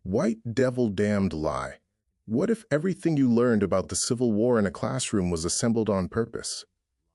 White devil-damned lie. What if everything you learned about the Civil War in a classroom was assembled on purpose?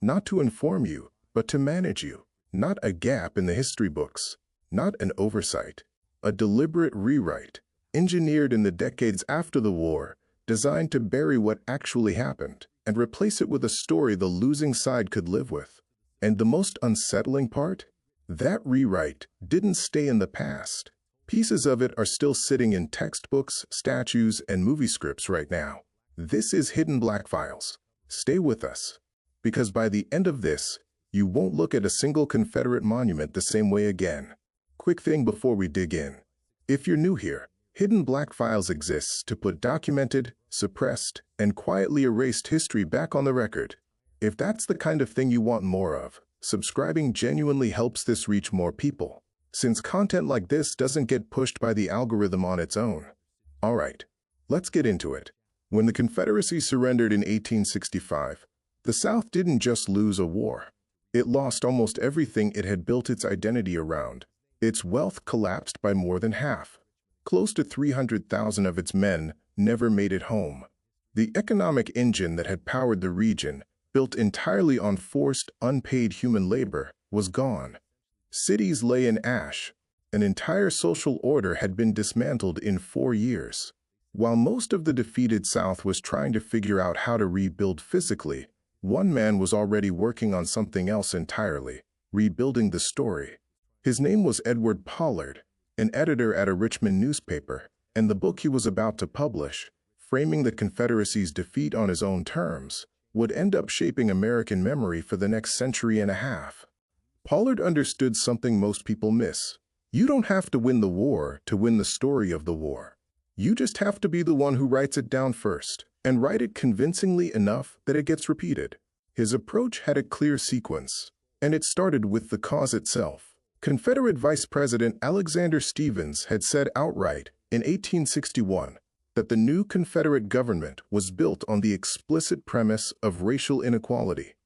Not to inform you, but to manage you. Not a gap in the history books. Not an oversight. A deliberate rewrite, engineered in the decades after the war, designed to bury what actually happened and replace it with a story the losing side could live with. And the most unsettling part? That rewrite didn't stay in the past. Pieces of it are still sitting in textbooks, statues, and movie scripts right now. This is Hidden Black Files. Stay with us, because by the end of this, you won't look at a single Confederate monument the same way again. Quick thing before we dig in. If you're new here, Hidden Black Files exists to put documented, suppressed, and quietly erased history back on the record. If that's the kind of thing you want more of, subscribing genuinely helps this reach more people, since content like this doesn't get pushed by the algorithm on its own. Alright, let's get into it. When the Confederacy surrendered in 1865, the South didn't just lose a war. It lost almost everything it had built its identity around. Its wealth collapsed by more than half. Close to 300,000 of its men never made it home. The economic engine that had powered the region, built entirely on forced, unpaid human labor, was gone. Cities lay in ash. An entire social order had been dismantled in 4 years. While most of the defeated South was trying to figure out how to rebuild physically, one man was already working on something else entirely, rebuilding the story. His name was Edward Pollard, an editor at a Richmond newspaper, and the book he was about to publish, framing the Confederacy's defeat on his own terms, would end up shaping American memory for the next century and a half. Pollard understood something most people miss. You don't have to win the war to win the story of the war. You just have to be the one who writes it down first, and write it convincingly enough that it gets repeated. His approach had a clear sequence, and it started with the cause itself. Confederate Vice President Alexander Stephens had said outright in 1861 that the new Confederate government was built on the explicit premise of racial inequality.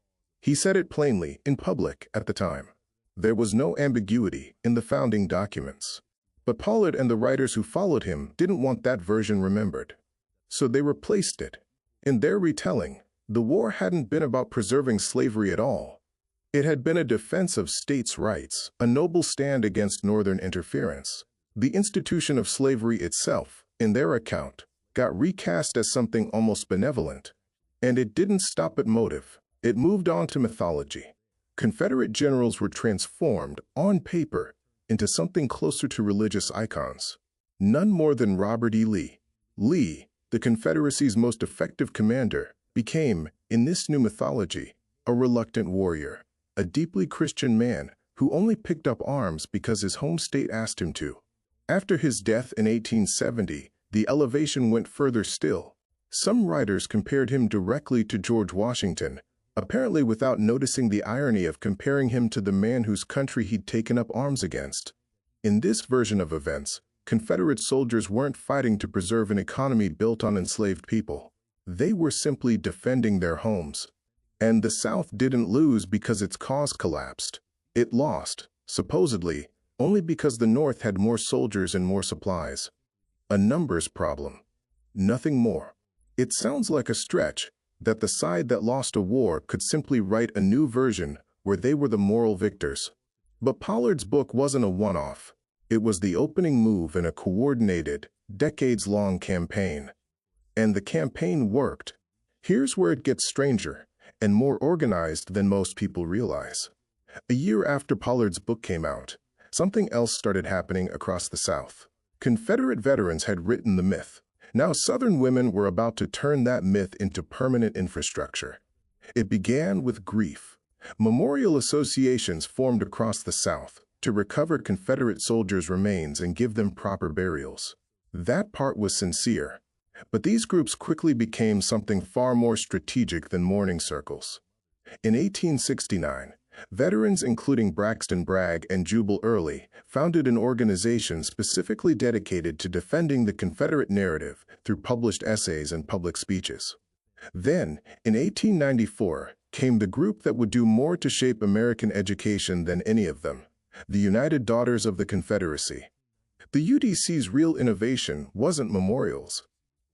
He said it plainly in public at the time. There was no ambiguity in the founding documents. But Pollard and the writers who followed him didn't want that version remembered. So they replaced it. In their retelling, the war hadn't been about preserving slavery at all. It had been a defense of states' rights, a noble stand against Northern interference. The institution of slavery itself, in their account, got recast as something almost benevolent. And it didn't stop at motive. It moved on to mythology. Confederate generals were transformed, on paper, into something closer to religious icons. None more than Robert E. Lee. Lee, the Confederacy's most effective commander, became, in this new mythology, a reluctant warrior, a deeply Christian man who only picked up arms because his home state asked him to. After his death in 1870, the elevation went further still. Some writers compared him directly to George Washington, apparently without noticing the irony of comparing him to the man whose country he'd taken up arms against. In this version of events, Confederate soldiers weren't fighting to preserve an economy built on enslaved people. They were simply defending their homes. And the South didn't lose because its cause collapsed. It lost, supposedly, only because the North had more soldiers and more supplies. A numbers problem. Nothing more. It sounds like a stretch that the side that lost a war could simply write a new version where they were the moral victors. But Pollard's book wasn't a one-off. It was the opening move in a coordinated, decades-long campaign. And the campaign worked. Here's where it gets stranger and more organized than most people realize. A year after Pollard's book came out, something else started happening across the South. Confederate veterans had written the myth. Now Southern women were about to turn that myth into permanent infrastructure. It began with grief. Memorial associations formed across the South to recover Confederate soldiers' remains and give them proper burials. That part was sincere. But these groups quickly became something far more strategic than mourning circles. In 1869, veterans including Braxton Bragg and Jubal Early founded an organization specifically dedicated to defending the Confederate narrative through published essays and public speeches. Then, in 1894, came the group that would do more to shape American education than any of them, the United Daughters of the Confederacy. The UDC's real innovation wasn't memorials.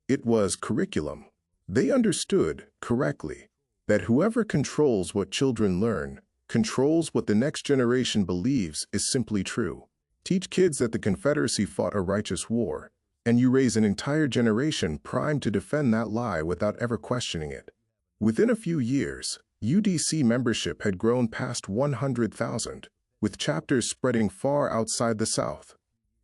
It was curriculum. They understood, correctly, that whoever controls what children learn, controls what the next generation believes is simply true. Teach kids that the Confederacy fought a righteous war, and you raise an entire generation primed to defend that lie without ever questioning it. Within a few years, UDC membership had grown past 100,000, with chapters spreading far outside the South.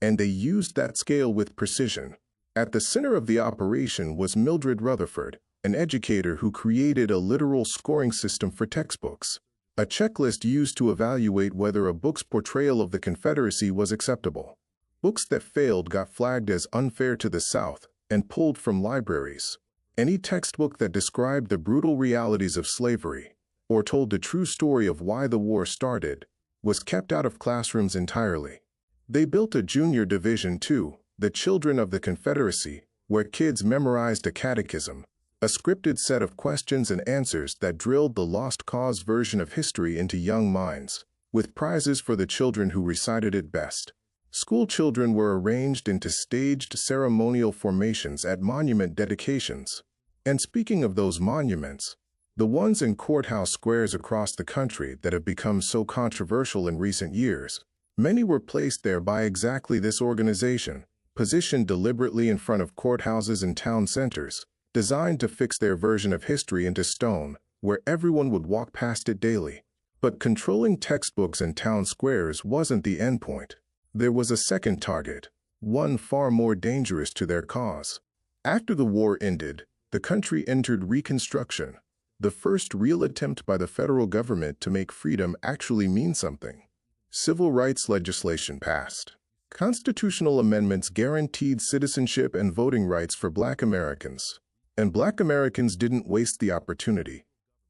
And they used that scale with precision. At the center of the operation was Mildred Rutherford, an educator who created a literal scoring system for textbooks, a checklist used to evaluate whether a book's portrayal of the Confederacy was acceptable. Books that failed got flagged as unfair to the South and pulled from libraries. Any textbook that described the brutal realities of slavery or told the true story of why the war started was kept out of classrooms entirely. They built a junior division too, the Children of the Confederacy, where kids memorized a catechism, a scripted set of questions and answers that drilled the lost cause version of history into young minds, with prizes for the children who recited it best. School children were arranged into staged ceremonial formations at monument dedications. And speaking of those monuments, the ones in courthouse squares across the country that have become so controversial in recent years, many were placed there by exactly this organization, positioned deliberately in front of courthouses and town centers, designed to fix their version of history into stone, where everyone would walk past it daily. But controlling textbooks and town squares wasn't the endpoint. There was a second target, one far more dangerous to their cause. After the war ended, the country entered Reconstruction, the first real attempt by the federal government to make freedom actually mean something. Civil rights legislation passed. Constitutional amendments guaranteed citizenship and voting rights for Black Americans. And Black Americans didn't waste the opportunity.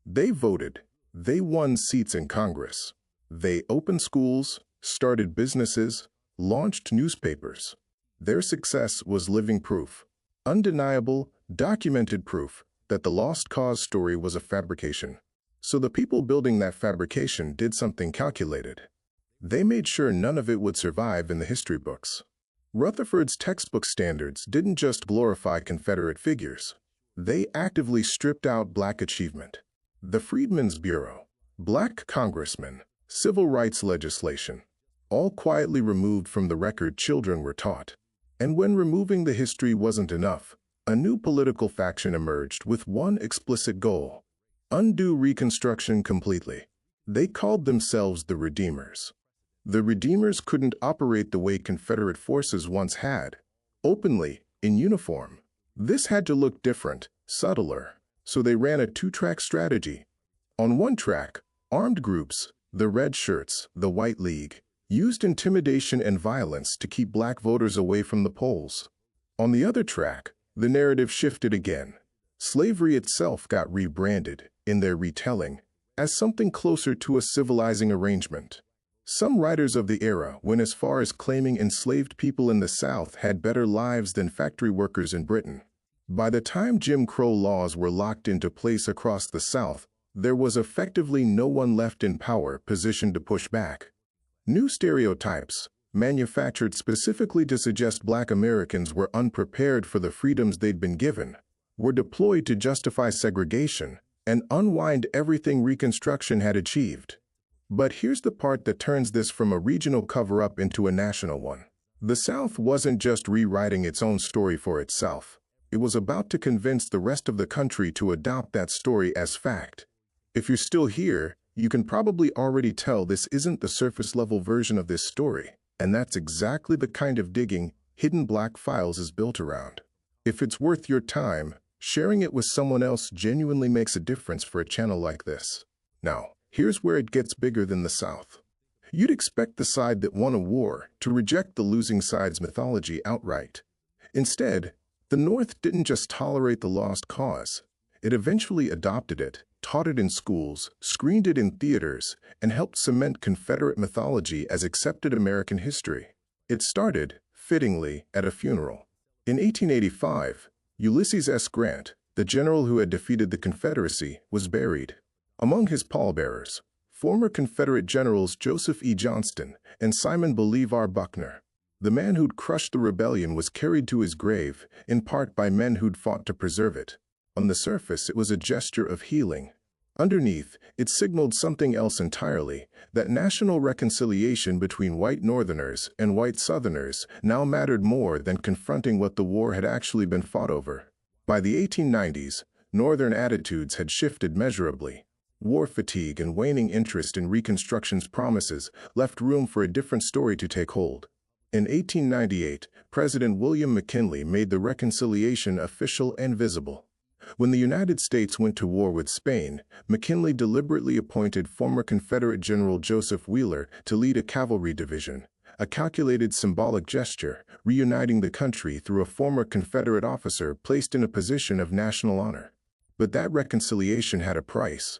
They voted. They won seats in Congress. They opened schools, started businesses, launched newspapers. Their success was living proof, undeniable, documented proof that the lost cause story was a fabrication. So the people building that fabrication did something calculated. They made sure none of it would survive in the history books. Rutherford's textbook standards didn't just glorify Confederate figures. They actively stripped out Black achievement. The Freedmen's Bureau, Black congressmen, civil rights legislation, all quietly removed from the record children were taught. And when removing the history wasn't enough, a new political faction emerged with one explicit goal: undo Reconstruction completely. They called themselves the Redeemers. The Redeemers couldn't operate the way Confederate forces once had, openly, in uniform. This had to look different, subtler, so they ran a two-track strategy. On one track, armed groups, the Red Shirts, the White League, used intimidation and violence to keep Black voters away from the polls. On the other track, the narrative shifted again. Slavery itself got rebranded, in their retelling, as something closer to a civilizing arrangement. Some writers of the era went as far as claiming enslaved people in the South had better lives than factory workers in Britain. By the time Jim Crow laws were locked into place across the South, there was effectively no one left in power positioned to push back. New stereotypes, manufactured specifically to suggest Black Americans were unprepared for the freedoms they'd been given, were deployed to justify segregation and unwind everything Reconstruction had achieved. But here's the part that turns this from a regional cover-up into a national one. The South wasn't just rewriting its own story for itself. It was about to convince the rest of the country to adopt that story as fact. If you're still here, you can probably already tell this isn't the surface-level version of this story, and that's exactly the kind of digging Hidden Black Files is built around. If it's worth your time, sharing it with someone else genuinely makes a difference for a channel like this. Now, here's where it gets bigger than the South. You'd expect the side that won a war to reject the losing side's mythology outright. Instead, the North didn't just tolerate the lost cause. It eventually adopted it, taught it in schools, screened it in theaters, and helped cement Confederate mythology as accepted American history. It started, fittingly, at a funeral. In 1885, Ulysses S. Grant, the general who had defeated the Confederacy, was buried. Among his pallbearers, former Confederate generals Joseph E. Johnston and Simon Bolivar Buckner. The man who'd crushed the rebellion was carried to his grave, in part by men who'd fought to preserve it. On the surface, it was a gesture of healing. Underneath, it signaled something else entirely, that national reconciliation between white Northerners and white Southerners now mattered more than confronting what the war had actually been fought over. By the 1890s, Northern attitudes had shifted measurably. War fatigue and waning interest in Reconstruction's promises left room for a different story to take hold. In 1898, President William McKinley made the reconciliation official and visible. When the United States went to war with Spain, McKinley deliberately appointed former Confederate General Joseph Wheeler to lead a cavalry division, a calculated symbolic gesture, reuniting the country through a former Confederate officer placed in a position of national honor. But that reconciliation had a price.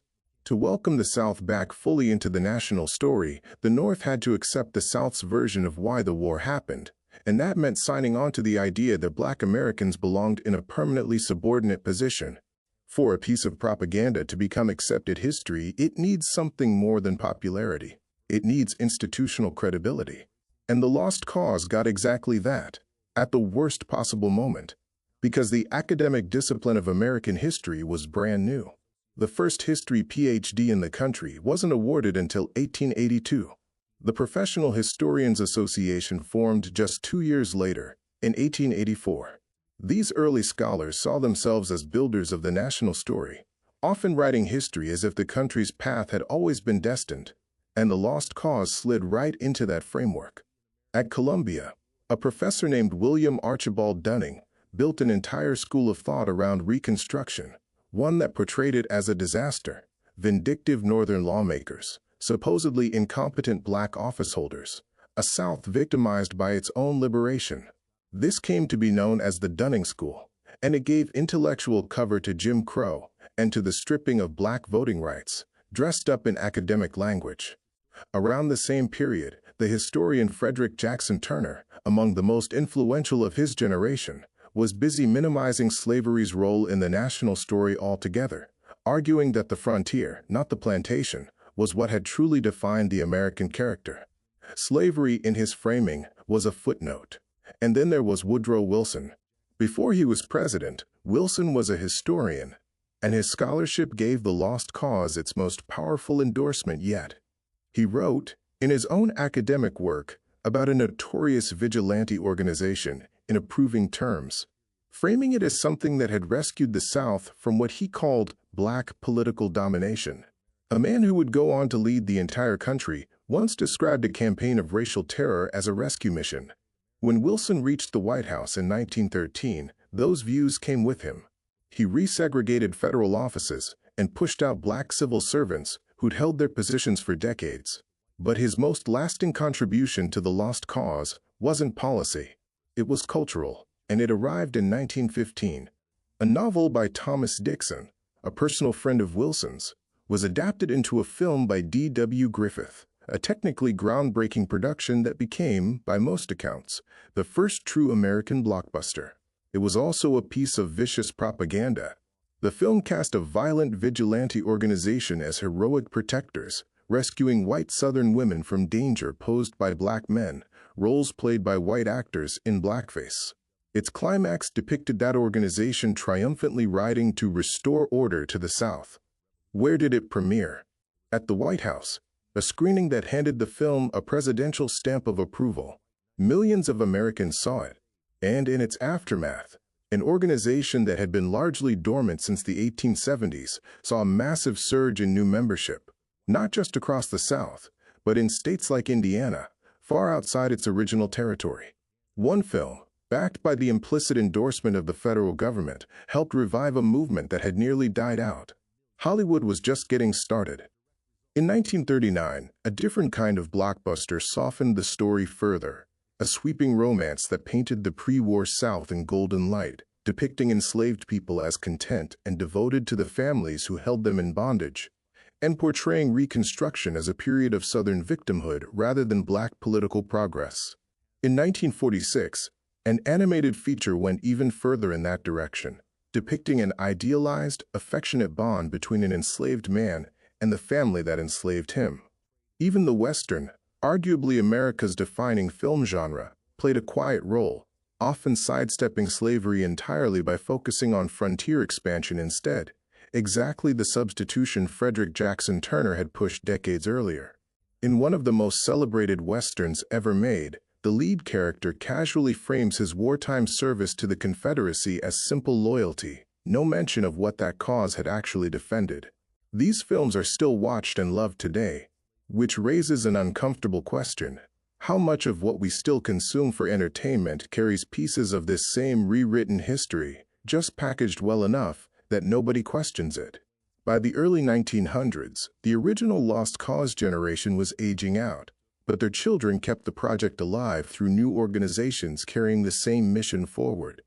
To welcome the South back fully into the national story, the North had to accept the South's version of why the war happened. And that meant signing on to the idea that Black Americans belonged in a permanently subordinate position. For a piece of propaganda to become accepted history, it needs something more than popularity. It needs institutional credibility. And the Lost Cause got exactly that, at the worst possible moment, because the academic discipline of American history was brand new. The first history PhD in the country wasn't awarded until 1882. The Professional Historians Association formed just 2 years later, in 1884. These early scholars saw themselves as builders of the national story, often writing history as if the country's path had always been destined, and the Lost Cause slid right into that framework. At Columbia, a professor named William Archibald Dunning built an entire school of thought around Reconstruction, one that portrayed it as a disaster, vindictive Northern lawmakers, supposedly incompetent Black officeholders, a South victimized by its own liberation. This came to be known as the Dunning School, and it gave intellectual cover to Jim Crow and to the stripping of Black voting rights, dressed up in academic language. Around the same period, the historian Frederick Jackson Turner, among the most influential of his generation, was busy minimizing slavery's role in the national story altogether, arguing that the frontier, not the plantation, was what had truly defined the American character. Slavery, in his framing, was a footnote. And then there was Woodrow Wilson. Before he was president, Wilson was a historian, and his scholarship gave the Lost Cause its most powerful endorsement yet. He wrote, in his own academic work, about a notorious vigilante organization in approving terms, framing it as something that had rescued the South from what he called Black political domination. A man who would go on to lead the entire country once described a campaign of racial terror as a rescue mission. When Wilson reached the White House in 1913, those views came with him. He resegregated federal offices and pushed out Black civil servants who'd held their positions for decades. But his most lasting contribution to the Lost Cause wasn't policy. It was cultural, and it arrived in 1915. A novel by Thomas Dixon, a personal friend of Wilson's, was adapted into a film by D.W. Griffith, a technically groundbreaking production that became, by most accounts, the first true American blockbuster. It was also a piece of vicious propaganda. The film cast a violent vigilante organization as heroic protectors, rescuing white Southern women from danger posed by Black men, roles played by white actors in blackface. Its climax depicted that organization triumphantly riding to restore order to the South. Where did it premiere? At the White House, a screening that handed the film a presidential stamp of approval. Millions of Americans saw it, and in its aftermath, an organization that had been largely dormant since the 1870s saw a massive surge in new membership, not just across the South, but in states like Indiana, far outside its original territory. One film, backed by the implicit endorsement of the federal government, helped revive a movement that had nearly died out. Hollywood was just getting started. In 1939, a different kind of blockbuster softened the story further, a sweeping romance that painted the pre-war South in golden light, depicting enslaved people as content and devoted to the families who held them in bondage, and portraying Reconstruction as a period of Southern victimhood rather than Black political progress. In 1946, an animated feature went even further in that direction, depicting an idealized, affectionate bond between an enslaved man and the family that enslaved him. Even the Western, arguably America's defining film genre, played a quiet role, often sidestepping slavery entirely by focusing on frontier expansion instead, exactly the substitution Frederick Jackson Turner had pushed decades earlier. In one of the most celebrated Westerns ever made, the lead character casually frames his wartime service to the Confederacy as simple loyalty, no mention of what that cause had actually defended. These films are still watched and loved today, which raises an uncomfortable question. How much of what we still consume for entertainment carries pieces of this same rewritten history, just packaged well enough that nobody questions it? By the early 1900s, the original Lost Cause generation was aging out, but their children kept the project alive through new organizations carrying the same mission forward.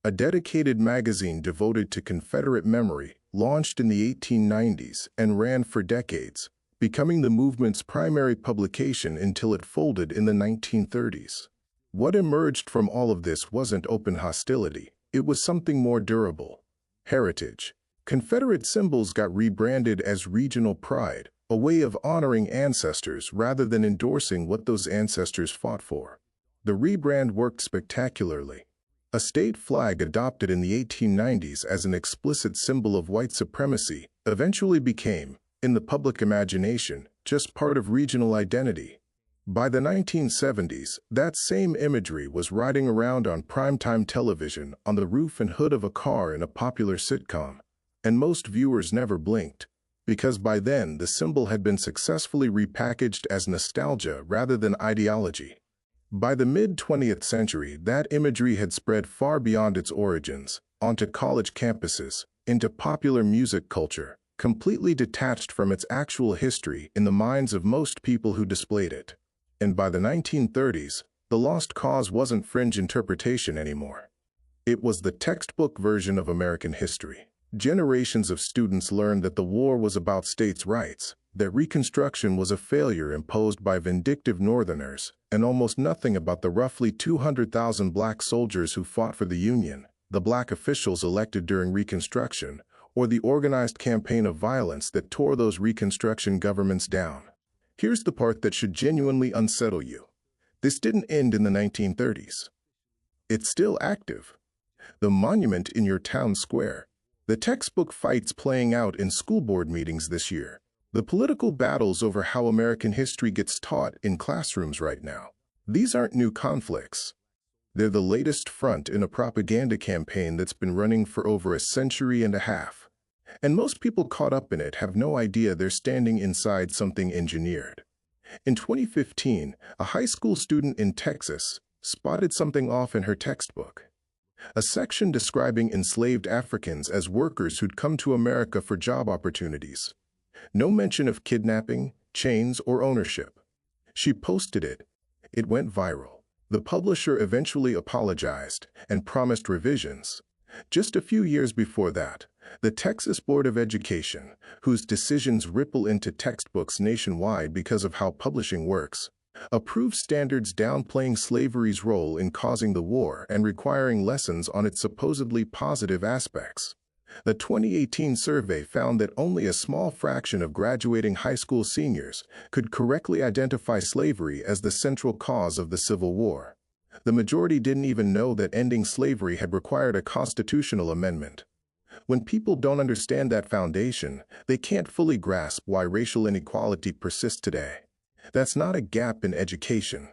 A dedicated magazine devoted to Confederate memory launched in the 1890s and ran for decades, becoming the movement's primary publication until it folded in the 1930s. What emerged from all of this wasn't open hostility, it was something more durable: heritage. Confederate symbols got rebranded as regional pride, a way of honoring ancestors rather than endorsing what those ancestors fought for. The rebrand worked spectacularly. A state flag adopted in the 1890s as an explicit symbol of white supremacy eventually became, in the public imagination, just part of regional identity. By the 1970s, that same imagery was riding around on primetime television on the roof and hood of a car in a popular sitcom, and most viewers never blinked, because by then the symbol had been successfully repackaged as nostalgia rather than ideology. By the mid-20th century, that imagery had spread far beyond its origins, onto college campuses, into popular music culture, completely detached from its actual history in the minds of most people who displayed it. And by the 1930s, the Lost Cause wasn't fringe interpretation anymore. It was the textbook version of American history. Generations of students learned that the war was about states' rights, that Reconstruction was a failure imposed by vindictive Northerners, and almost nothing about the roughly 200,000 black soldiers who fought for the Union, the black officials elected during Reconstruction, or the organized campaign of violence that tore those Reconstruction governments down. Here's the part that should genuinely unsettle you. This didn't end in the 1930s. It's still active. The monument in your town square. The textbook fights playing out in school board meetings this year. The political battles over how American history gets taught in classrooms right now. These aren't new conflicts. They're the latest front in a propaganda campaign that's been running for over a century and a half. And most people caught up in it have no idea they're standing inside something engineered. In 2015, a high school student in Texas spotted something off in her textbook. A section describing enslaved Africans as workers who'd come to America for job opportunities. No mention of kidnapping, chains, or ownership. She posted it. It went viral. The publisher eventually apologized and promised revisions. Just a few years before that, the Texas Board of Education, whose decisions ripple into textbooks nationwide because of how publishing works, approved standards downplaying slavery's role in causing the war and requiring lessons on its supposedly positive aspects. The 2018 survey found that only a small fraction of graduating high school seniors could correctly identify slavery as the central cause of the Civil War. The majority didn't even know that ending slavery had required a constitutional amendment. When people don't understand that foundation, they can't fully grasp why racial inequality persists today. That's not a gap in education.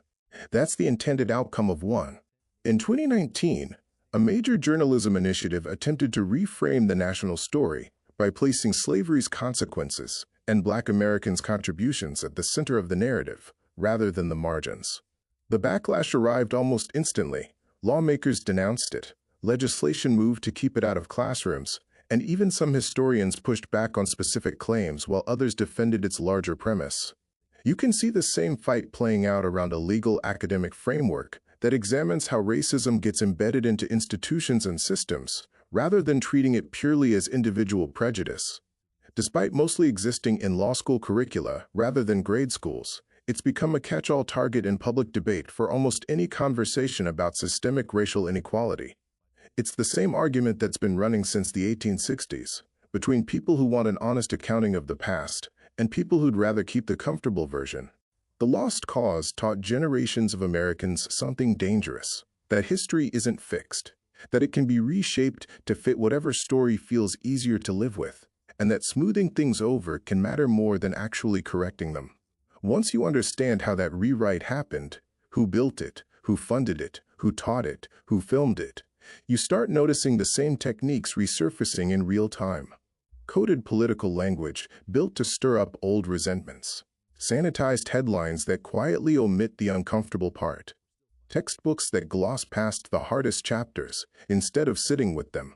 That's the intended outcome of one. In 2019, a major journalism initiative attempted to reframe the national story by placing slavery's consequences and Black Americans' contributions at the center of the narrative, rather than the margins. The backlash arrived almost instantly. Lawmakers denounced it, legislation moved to keep it out of classrooms, and even some historians pushed back on specific claims while others defended its larger premise. You can see the same fight playing out around a legal academic framework that examines how racism gets embedded into institutions and systems, rather than treating it purely as individual prejudice. Despite mostly existing in law school curricula rather than grade schools, it's become a catch-all target in public debate for almost any conversation about systemic racial inequality. It's the same argument that's been running since the 1860s, between people who want an honest accounting of the past and people who'd rather keep the comfortable version. The lost cause taught generations of Americans something dangerous, that history isn't fixed, that it can be reshaped to fit whatever story feels easier to live with, and that smoothing things over can matter more than actually correcting them. Once you understand how that rewrite happened, who built it, who funded it, who taught it, who filmed it, you start noticing the same techniques resurfacing in real time. Coded political language built to stir up old resentments. Sanitized headlines that quietly omit the uncomfortable part. Textbooks that gloss past the hardest chapters instead of sitting with them.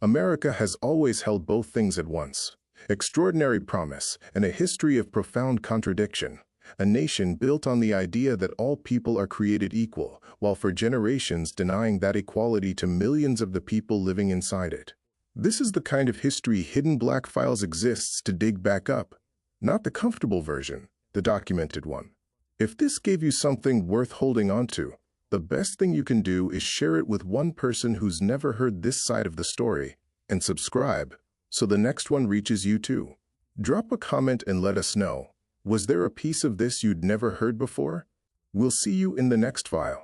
America has always held both things at once. Extraordinary promise and a history of profound contradiction. A nation built on the idea that all people are created equal, while for generations denying that equality to millions of the people living inside it. This is the kind of history Hidden Black Files exists to dig back up. Not the comfortable version, the documented one. If this gave you something worth holding on to, the best thing you can do is share it with one person who's never heard this side of the story, and subscribe, so the next one reaches you too. Drop a comment and let us know, was there a piece of this you'd never heard before? We'll see you in the next file.